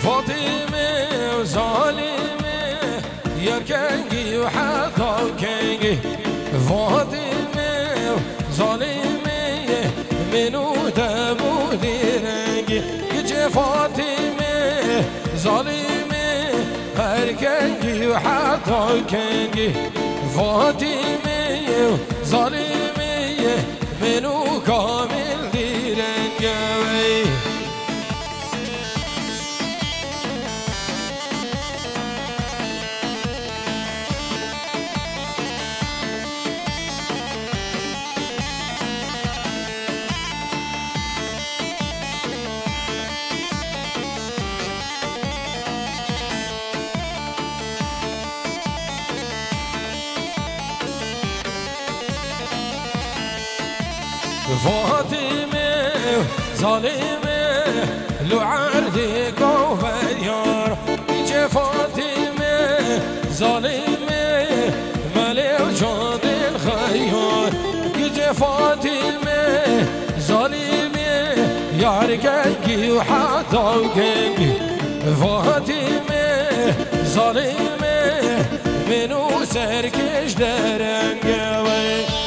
فاطمه ظالمه يركنگی و حتی کنگی فاطمه ظالمه منو دمودی رنگی گچه فاطمه ظالمه هرکنگی و حتی کنگی فاطمه ظالمه منو کامل دی رنگی فاطمه ظالمه لو عردك وفيار يجي فاطمه ظالمه مليو جاد الخيار يجي فاطمه ظالمه ياركي وحتى وكنكي فاطمه ظالمه منو سركش درنگوي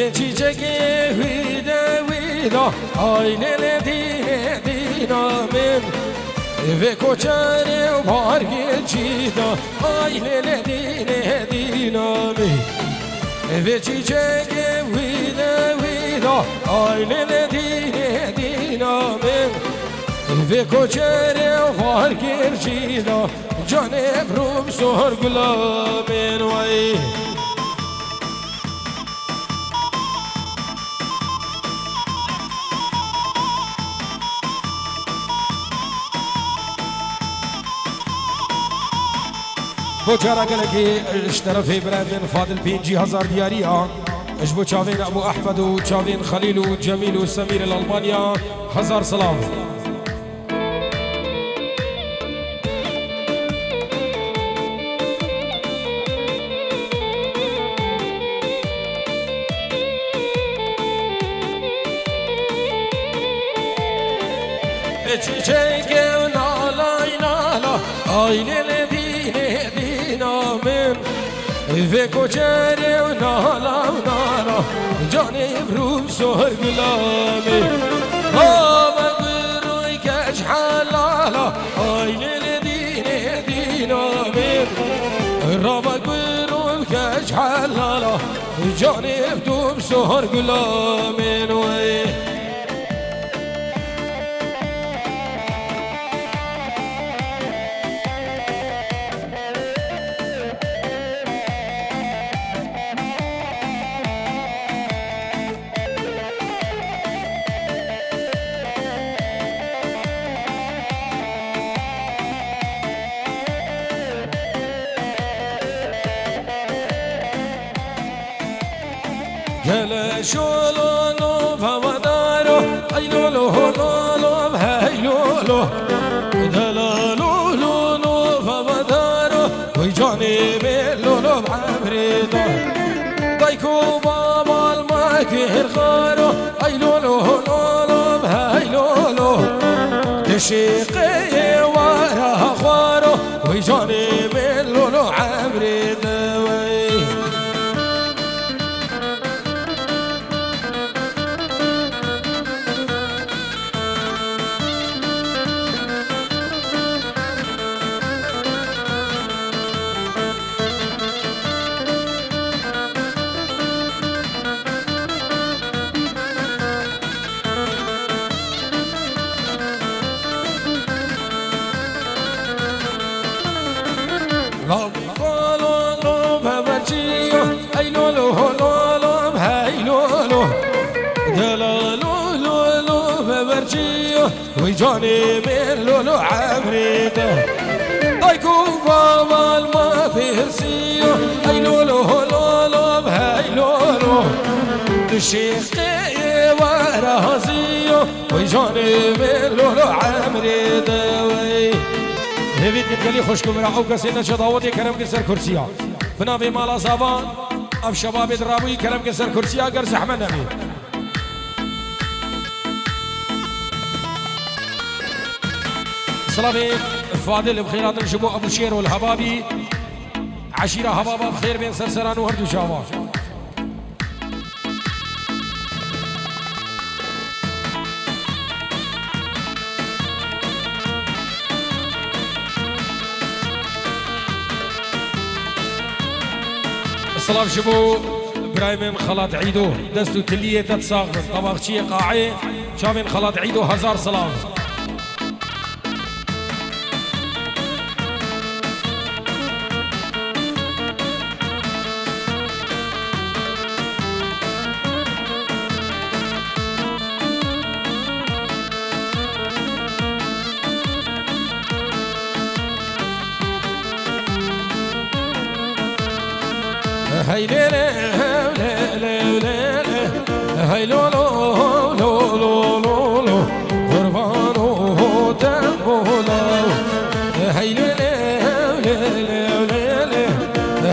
Vinci çeke vida aile dine min ve koçare var geçida aile dine min ve çiçeke vida aile dine min ve koçare var geçida can ebrum sorgula min vay بوچارا گلکی اشترفی برادین فاضل 5000 دیاریا اجبو چاوین ابو احمد و چاوین خلیل و جمیل و سمیر الالمانیا 1000 سلام چیچه نالای نالا آیل من ve koçere و نالا جانی بروم سهر گلامی آبا گروی کج حلالا آیل دینا من رابا گروی کج حلالا جانی بروم سهر گلامی گل شلولو فودارو ایلولو لولو هیلولو دلالولو فودارو وی جانی بلولو عمریدو دایکو بابا المکر خارو ایلولو لولو هیلولو دشیقی وارا خوارو وی جانی بلولو لولو عمري دوي ويجاني من لولو عمريته ايكو بابا الما في هرسيو اي لولو لولو بهاي لولو الشيخي ورازيو ويجاني من لولو عمريته هبيت نتقلي خوشكم راحو كسينا شضاوتي كرم كسر كرسيا فنافي مالا صابان اف شباب درابي كرم كسر كرسيا قرس احمد نبي سلامي فاضل بخيرات نشبو ابو شير والهبابي عشيره هبابه بخير بين سرسران وهردو شاوا السلام شبو ابراهيم خلاط عيدو دستو تليه تتصاغ طباخشي قاعي شافين خلاط عيدو هزار سلام هاي ليلة هاي لولو لولو لولو قربانو تنبولو هاي ليلة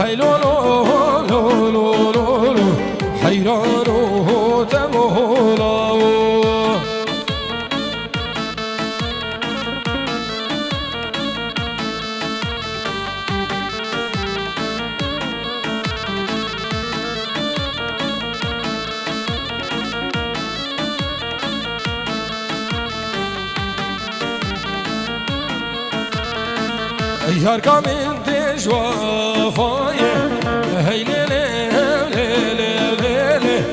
هاي لولو لولو لولو حيرانو تنبولو ياركا من تجوافايه هاي ليلة ليلة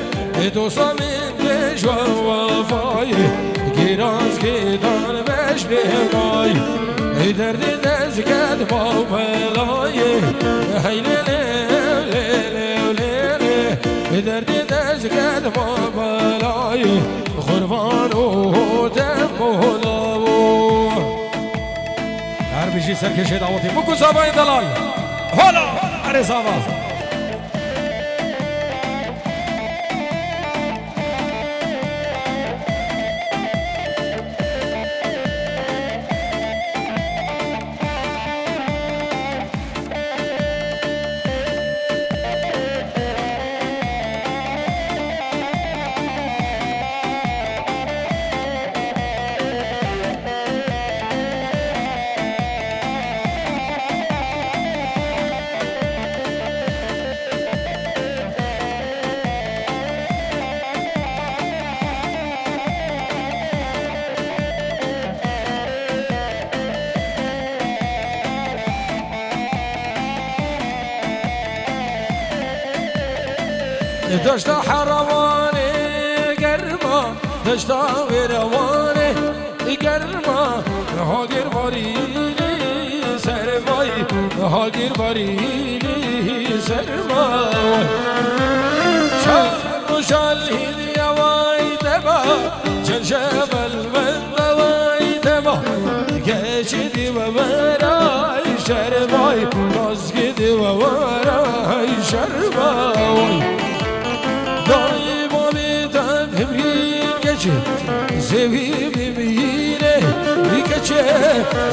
دوسا من تجوافايه كيراز كيدان باش بهناي درد دزكاد بابلايه هاي ليلة درد دزكاد بابلايه خربانو تنبولاو بيجي سركشي دعوتي بكو صابين دلال هلا علي صابا دشت حرواني قرما دشت ويرواني قرما هاجر بريلي سرماي هاجر بريلي سرماي شال هدي وايدما جنجبل من وايدما كشدي وراي شرماي نازكدي وراي شرماي دايما بتنهمين geçe sevimimine geçe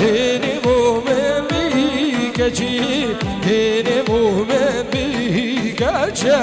deni bu membi geçe deni bu membi geçe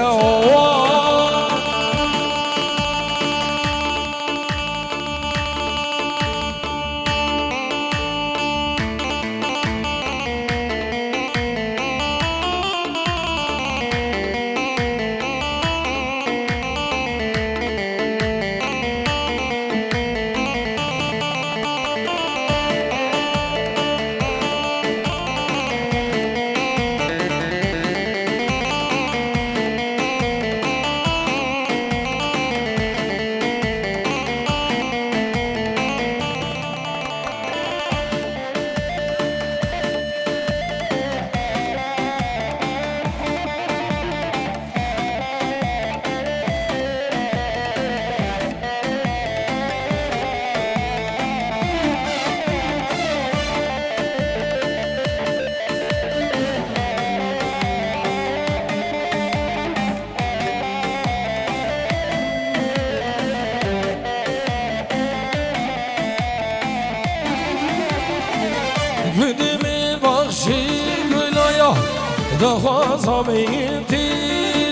دخوازا مینتی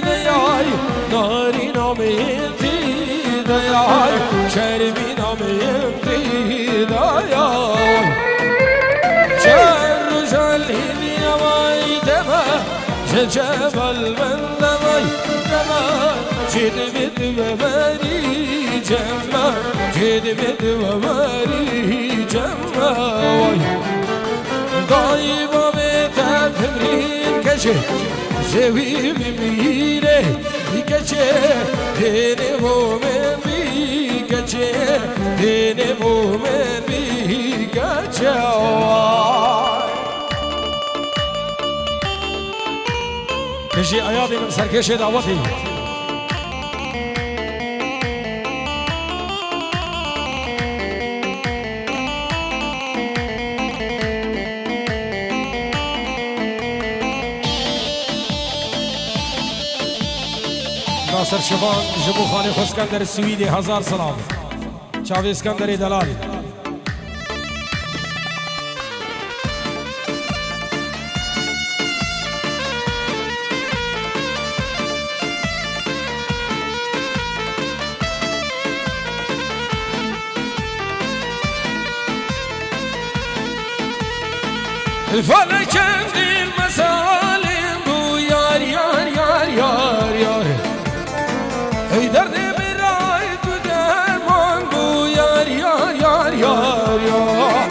دیای ناری نامینتی دیای شرمی نامینتی دیای شر جلی نمای دما جبل من نمای دما جد بد ومری جما جد بد ومری جما دایما تمرین کشه زوی میره کشه دینه مومن بی کشه دینه مومن بی کشه کشی آیادی من سرکش دعوتی ناصر شبان جبو خانی خوزکندر سویدی 1000 سلام چاوی اسکندری دلالی الفلك عندي المسالم بو يار يار يار يار يار اي دردي برايت ودرمان بو يار يار يار يار يار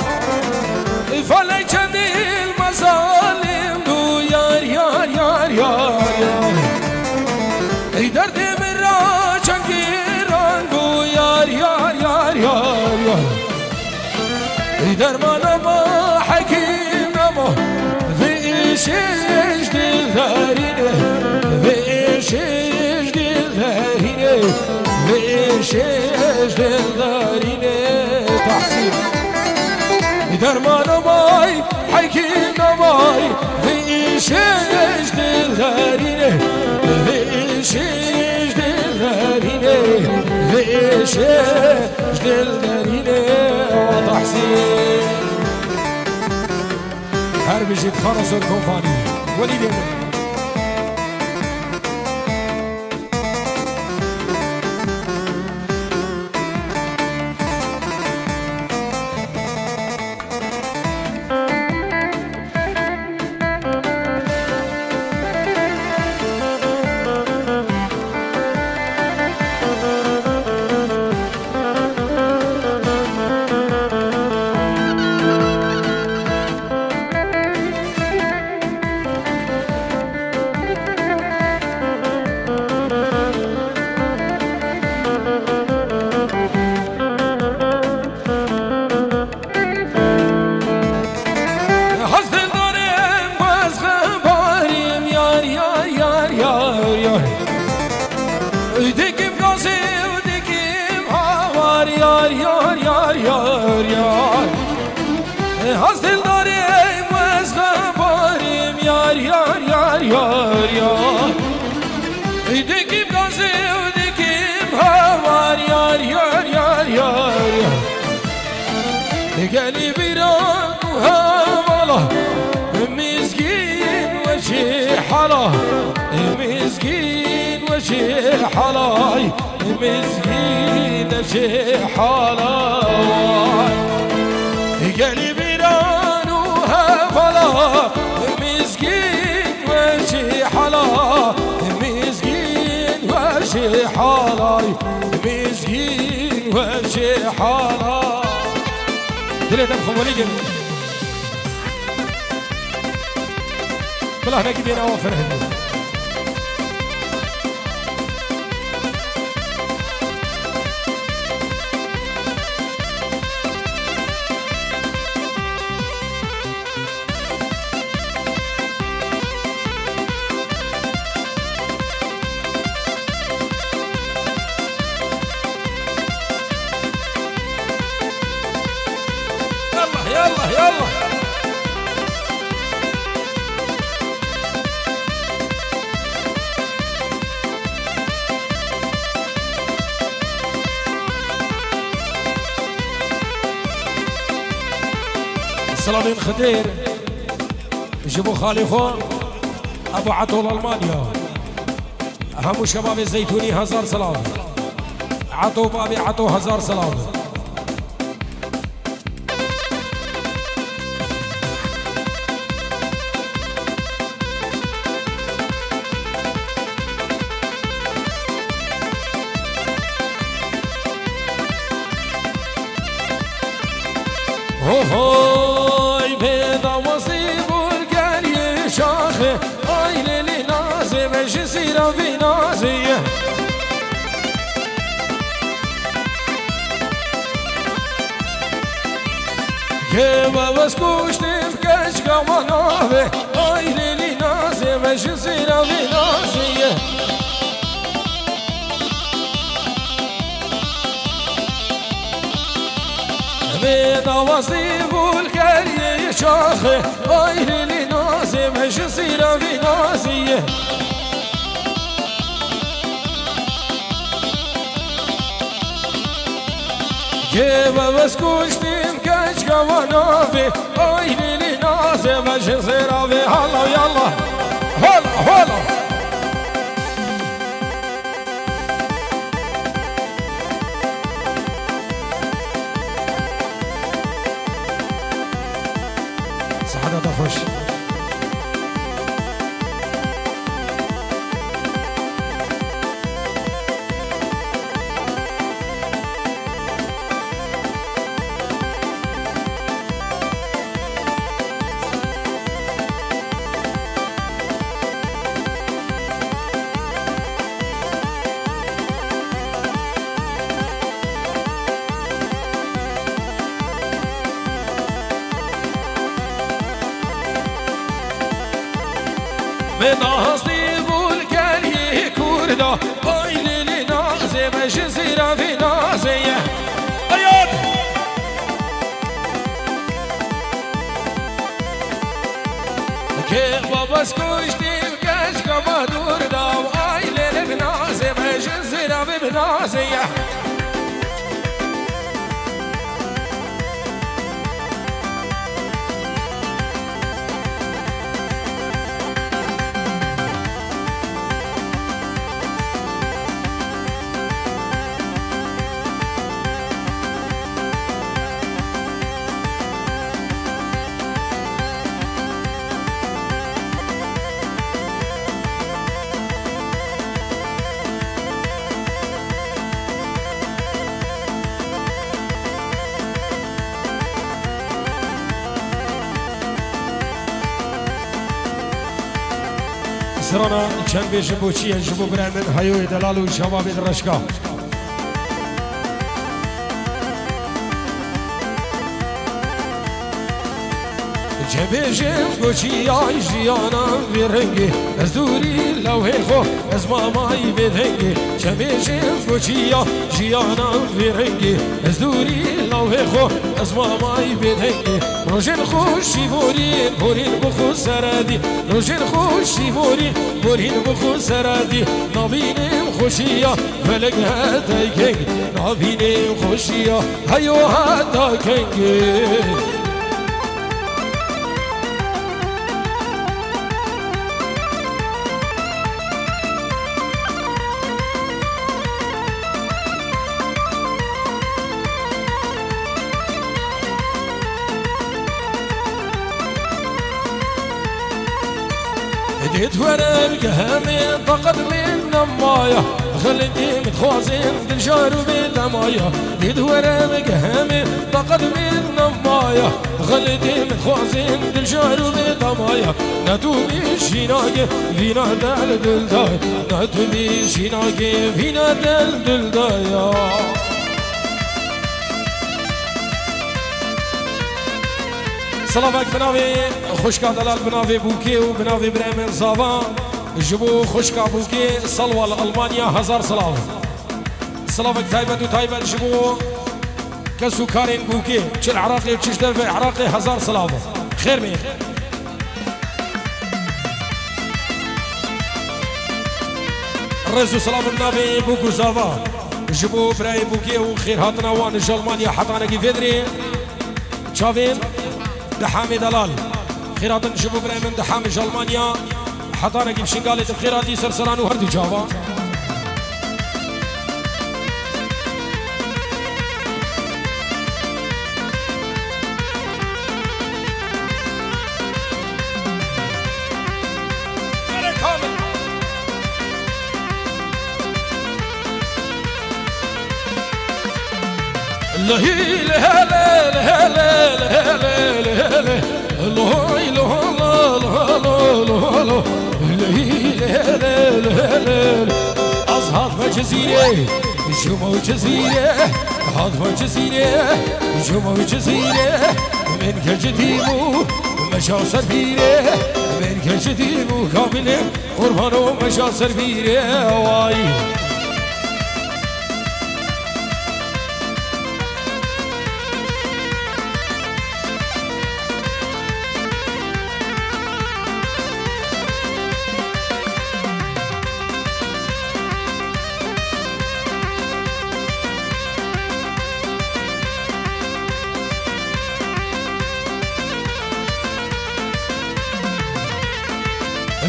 الفلك عندي المسالم بو يار يار يار يار يار اي دردي برايت شنكيران بو يار يار يار يار يار اي درمان ما حكيم Vişiş dillerine, vişiş dillerine, vişiş dillerine tahsil. Dermanım ay, hakim ay, vişiş dillerine, vişiş dillerine, vişiş dillerine tahsil. هر بجيت خرص الكوفاني وليد قالي بيران وهامله مسكين وشي حلا مسكين وشي حلا مسكين وشي حلا قالي بيران وهامله مسكين وشي حلا مسكين وشي حلا مسكين وشي حلا دلي دمخم وليقن بلا هناك بينا وفر هدو يلا يلا السلامين خدير جيبوا خالي خون ابو عطول المانيا همو شباب الزيتوني 1000 سلام عطو بابي عطو 1000 سلام هوي بيضا وصيب والقرية شاخة اي ليلي نازي مش يصير في نازية كيما بسكوش تفكش كمانافي اي ليلي نازي مش يصير في نازية بيضا وصيب والقرية شاخة اي ليلي نازي مش يصير في نازية كيما بسكوش تفكش كمانافي اي ليلي نازي مش يصير في هلا يلا هلا هلا سعادة خوش من أصيب القرية كردة اي ليلي نازي مش يصير في نازية أياد كيف بسكوش تبكش كما دوردا واي ليلي بنازي مش يصير في بنازية سرانا چند بیش بوچی جبو برامن هیوی دلال و شباب درشکا جبیشم بوچی آی جیانا ویرنگی از دوری لوه خو از مامای بدنگی جبیشم بوچی آی جیانا ویرنگی از دوری لوه خو از مامای بدنگی روشن خوشی بورین بورین بخو سردی روشن خوشی بورین بخو سردی نبینیم خوشیا فلک هتا کنگ نبینیم خوشیا هیو هتا کنگ ديت ورم قهمين فقط من نمايا خلتي متخوازين بالجار وبالدمايا ديت ورم قهمين فقط من نمايا خلتي متخوازين بالجار وبالدمايا نتو بيشيناك فينا دل دلداي نتو بيشيناك فينا دل دلدايا سلامك بناوي خوشكا دلال بناوي بوكي وبناوي بريمن صافان جبو خوشكا بوكي صلوة ألمانيا 1000 سلام سلامك تايبة وتايبة جبو كسو كارين بوكي تش العراقي وتش دلفي عراقي 1000 سلام خير مين الرئيس سلام بناوي بوكو صافان جبو براي بوكي وخير هاتنا وان ألمانيا حطانا كي فيدري تشافين دحامي دلال خيرات نشوفوا براي من دحامي ألمانيا حطانا جيب شنقالة بخيراتي سرسران وهردو جاوا لا لا لا لا لا لا لا أصحاب جزيرة جمو جزيرة هذا جزيرة جمو جزيرة من كجديمو مشا سربيرة من كجديمو كامل قربانو مشا سربيرة واي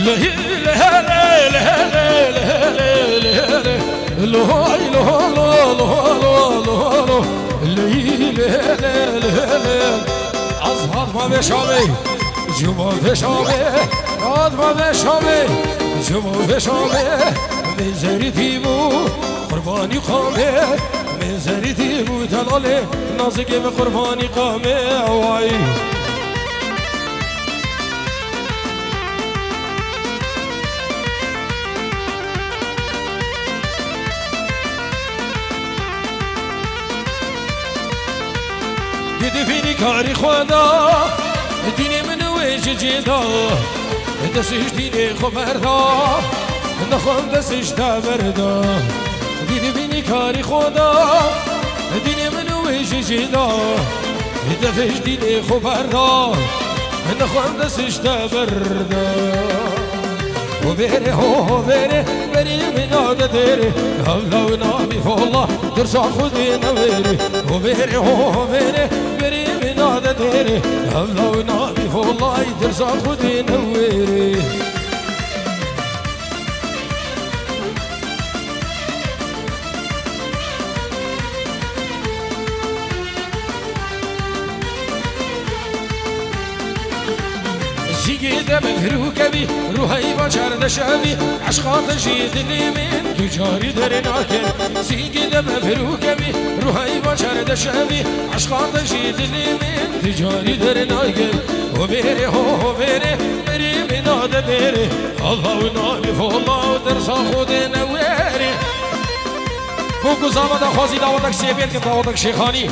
لا لا لا لا لا أصحاب ما بشامي جمو بشامي عاد ما بشامي جمو بشامي من زريتي مو قرباني قامي من زريتي مو تلالي نازك من قرباني قامي واي دفيني كاري خوادا ديني من ويج جيدا دسيش ديني خبردا نخون دسيش تبردا دفيني كاري خوادا ديني من ويج جيدا دفيش ديني خبردا نخون دسيش تبردا وبيري هو بيري بيري من عدديري هلا ونامي فالله درسا خذي نويري وبيري هو بيري بيري من عدديري هلا ونامي فالله درسا خذي نويري جيدا مفروكبي روحي بشر دشابي عشقات جيد لي من تجاري درناكن جيدا مفروكبي روحي بشر دشابي عشقات جيد لي من تجاري درناكن وبيري هو بيري بيري من هذا بيري الله ونامي فالله ودرسا خود نويري بوكو زامدا خوزي دعوتك سيبيت كم دعوتك شيخاني